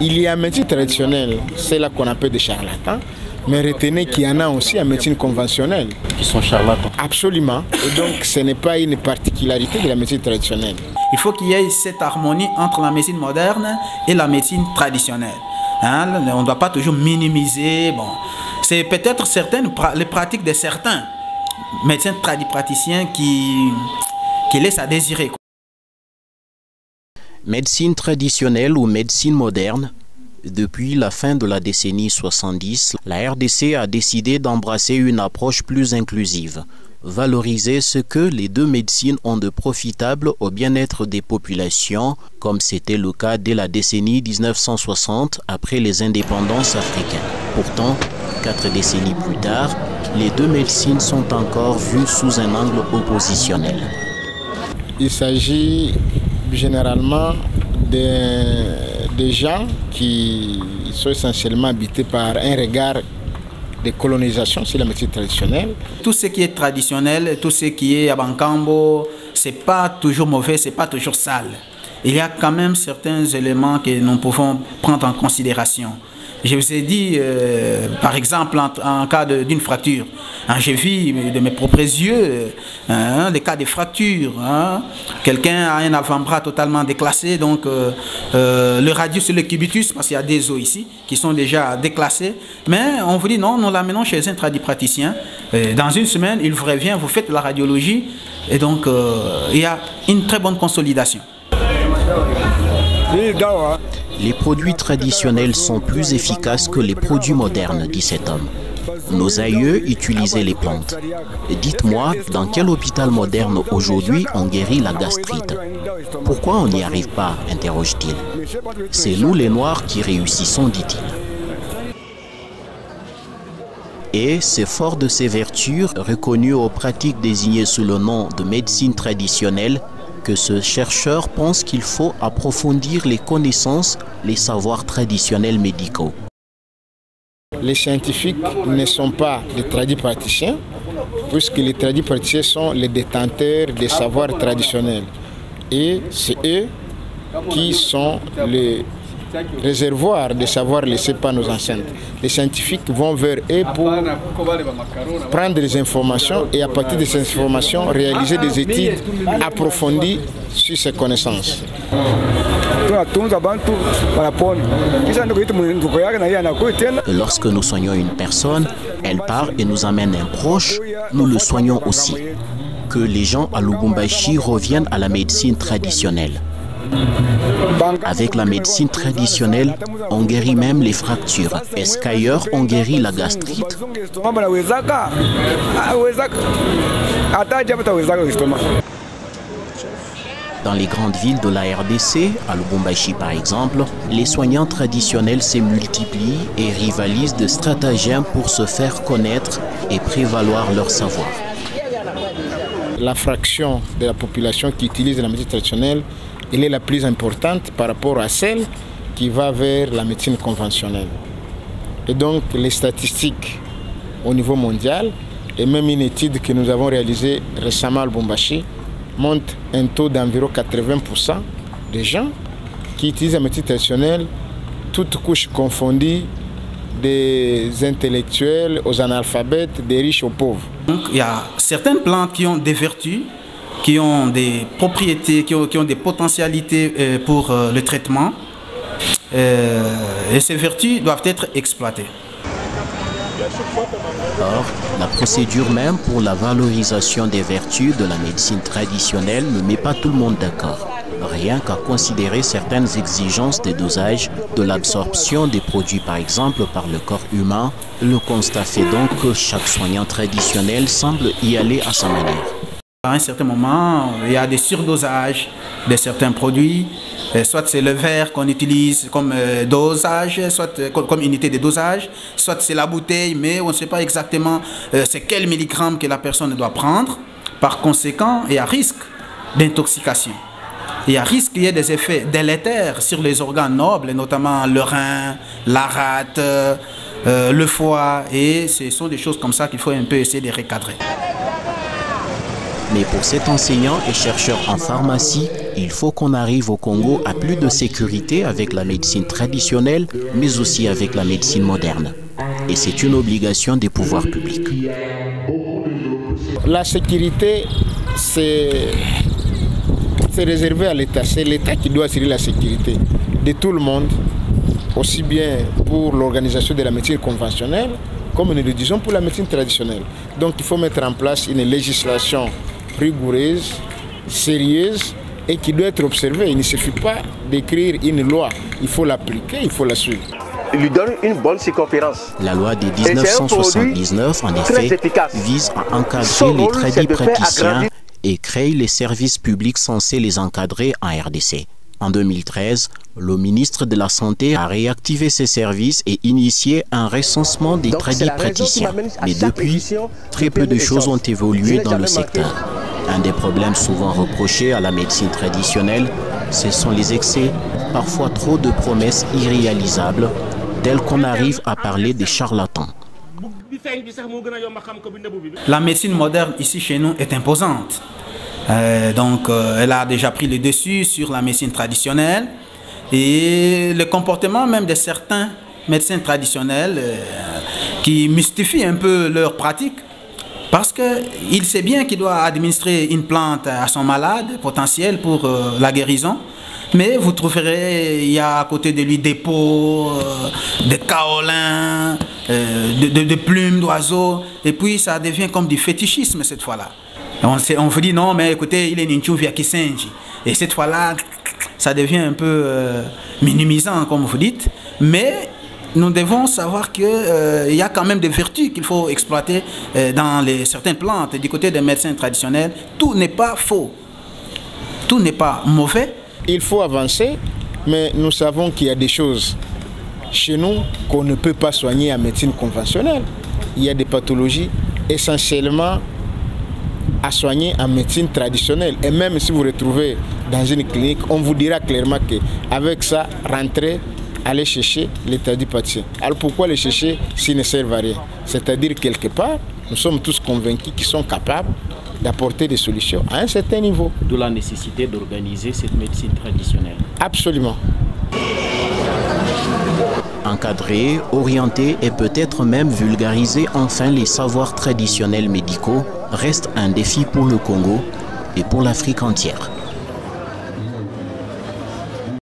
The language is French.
Il y a médecine traditionnelle, c'est là qu'on appelle des charlatans, mais retenez qu'il y en a aussi en médecine conventionnelle. Qui sont charlatans. Absolument. Et donc ce n'est pas une particularité de la médecine traditionnelle. Il faut qu'il y ait cette harmonie entre la médecine moderne et la médecine traditionnelle. Hein? On ne doit pas toujours minimiser. Bon. C'est peut-être les pratiques de certains médecins tradipraticiens qui laissent à désirer. Médecine traditionnelle ou médecine moderne, depuis la fin de la décennie 70, la RDC a décidé d'embrasser une approche plus inclusive, valoriser ce que les deux médecines ont de profitable au bien-être des populations, comme c'était le cas dès la décennie 1960 après les indépendances africaines. Pourtant, 4 décennies plus tard, les deux médecines sont encore vues sous un angle oppositionnel. Il s'agit généralement des gens qui sont essentiellement habités par un regard de colonisation sur la médecine traditionnelle. Tout ce qui est traditionnel, tout ce qui est abankambo, c'est pas toujours mauvais, c'est pas toujours sale. Il y a quand même certains éléments que nous pouvons prendre en considération. Je vous ai dit, par exemple, en cas d'une fracture, hein, j'ai vu de mes propres yeux des cas de fracture. Hein. Quelqu'un a un avant-bras totalement déclassé, donc le radius et le cubitus, parce qu'il y a des os ici qui sont déjà déclassés. Mais on vous dit non, nous l'amenons chez un tradipraticien. Dans une semaine, il vous revient, vous faites la radiologie, et donc il y a une très bonne consolidation. Les produits traditionnels sont plus efficaces que les produits modernes, dit cet homme. Nos aïeux utilisaient les plantes. Dites-moi, dans quel hôpital moderne aujourd'hui on guérit la gastrite? Pourquoi on n'y arrive pas, interroge-t-il. C'est nous les Noirs qui réussissons, dit-il. Et c'est fort de ces vertus, reconnues aux pratiques désignées sous le nom de médecine traditionnelle, que ce chercheur pense qu'il faut approfondir les connaissances, les savoirs traditionnels médicaux. Les scientifiques ne sont pas des tradipraticiens, puisque les tradipraticiens sont les détenteurs des savoirs traditionnels. Et c'est eux qui sont les réservoirs de savoir laissés par nos ancêtres. Les scientifiques vont vers eux pour prendre des informations et à partir de ces informations réaliser des études approfondies sur ces connaissances. Lorsque nous soignons une personne, elle part et nous amène un proche, nous le soignons aussi. Que les gens à Lubumbashi reviennent à la médecine traditionnelle. Avec la médecine traditionnelle, on guérit même les fractures. Est-ce qu'ailleurs on guérit la gastrite? Dans les grandes villes de la RDC, à Lubumbashi par exemple, les soignants traditionnels se multiplient et rivalisent de stratagèmes pour se faire connaître et prévaloir leur savoir. La fraction de la population qui utilise la médecine traditionnelle, elle est la plus importante par rapport à celle qui va vers la médecine conventionnelle. Et donc les statistiques au niveau mondial, et même une étude que nous avons réalisée récemment à Lubumbashi, montre un taux d'environ 80% des gens qui utilisent la médecine traditionnelle, toutes couches confondues, des intellectuels aux analphabètes, des riches aux pauvres. Donc il y a certaines plantes qui ont des vertus, qui ont des propriétés, qui ont des potentialités pour le traitement. Et ces vertus doivent être exploitées. Or, la procédure même pour la valorisation des vertus de la médecine traditionnelle ne met pas tout le monde d'accord. Rien qu'à considérer certaines exigences des dosages, de l'absorption des produits par exemple par le corps humain, le constat fait donc que chaque soignant traditionnel semble y aller à sa manière. À un certain moment, il y a des surdosages de certains produits. Soit c'est le verre qu'on utilise comme dosage, soit comme unité de dosage, soit c'est la bouteille, mais on ne sait pas exactement c'est quel milligramme que la personne doit prendre. Par conséquent, il y a risque d'intoxication. Il y a risque qu'il y ait des effets délétères sur les organes nobles, notamment le rein, la rate, le foie, et ce sont des choses comme ça qu'il faut un peu essayer de recadrer. Mais pour cet enseignant et chercheur en pharmacie, Il faut qu'on arrive au Congo à plus de sécurité avec la médecine traditionnelle, mais aussi avec la médecine moderne. Et c'est une obligation des pouvoirs publics. La sécurité, c'est réservé à l'État. C'est l'État qui doit assurer la sécurité de tout le monde, aussi bien pour l'organisation de la médecine conventionnelle, comme nous le disons pour la médecine traditionnelle. Donc il faut mettre en place une législation rigoureuse, sérieuse et qui doit être observée. Il ne suffit pas d'écrire une loi, il faut l'appliquer, il faut la suivre. Il lui donne une bonne circonférence. La loi de 1979, en effet, vise à encadrer les tradis praticiens et créer les services publics censés les encadrer en RDC. En 2013, le ministre de la Santé a réactivé ces services et initié un recensement des tradis praticiens. Mais depuis, très peu de choses ont évolué dans le secteur. Un des problèmes souvent reprochés à la médecine traditionnelle, ce sont les excès, parfois trop de promesses irréalisables, telles qu'on arrive à parler des charlatans. La médecine moderne ici chez nous est imposante. Elle a déjà pris le dessus sur la médecine traditionnelle et le comportement même de certains médecins traditionnels qui mystifient un peu leur pratique parce qu'il sait bien qu'il doit administrer une plante à son malade potentiel pour la guérison. Mais vous trouverez, il y a à côté de lui des pots, des kaolins, de plumes d'oiseaux. Et puis ça devient comme du fétichisme cette fois-là. On vous dit non, mais écoutez, il est Ninchuvi à Kisenji. Et cette fois-là, ça devient un peu minimisant, comme vous dites. Mais nous devons savoir qu'il y a quand même des vertus qu'il faut exploiter dans certaines plantes. Du côté des médecins traditionnels, tout n'est pas faux. Tout n'est pas mauvais. Il faut avancer, mais nous savons qu'il y a des choses chez nous qu'on ne peut pas soigner en médecine conventionnelle. Il y a des pathologies essentiellement à soigner en médecine traditionnelle. Et même si vous retrouvez dans une clinique, on vous dira clairement qu'avec ça, rentrez, allez chercher l'état du patient. Alors pourquoi les chercher s'ils ne servent à rien? C'est-à-dire quelque part, nous sommes tous convaincus qu'ils sont capables d'apporter des solutions à un certain niveau. D'où la nécessité d'organiser cette médecine traditionnelle. Absolument. Encadrer, orienter et peut-être même vulgariser enfin les savoirs traditionnels médicaux reste un défi pour le Congo et pour l'Afrique entière.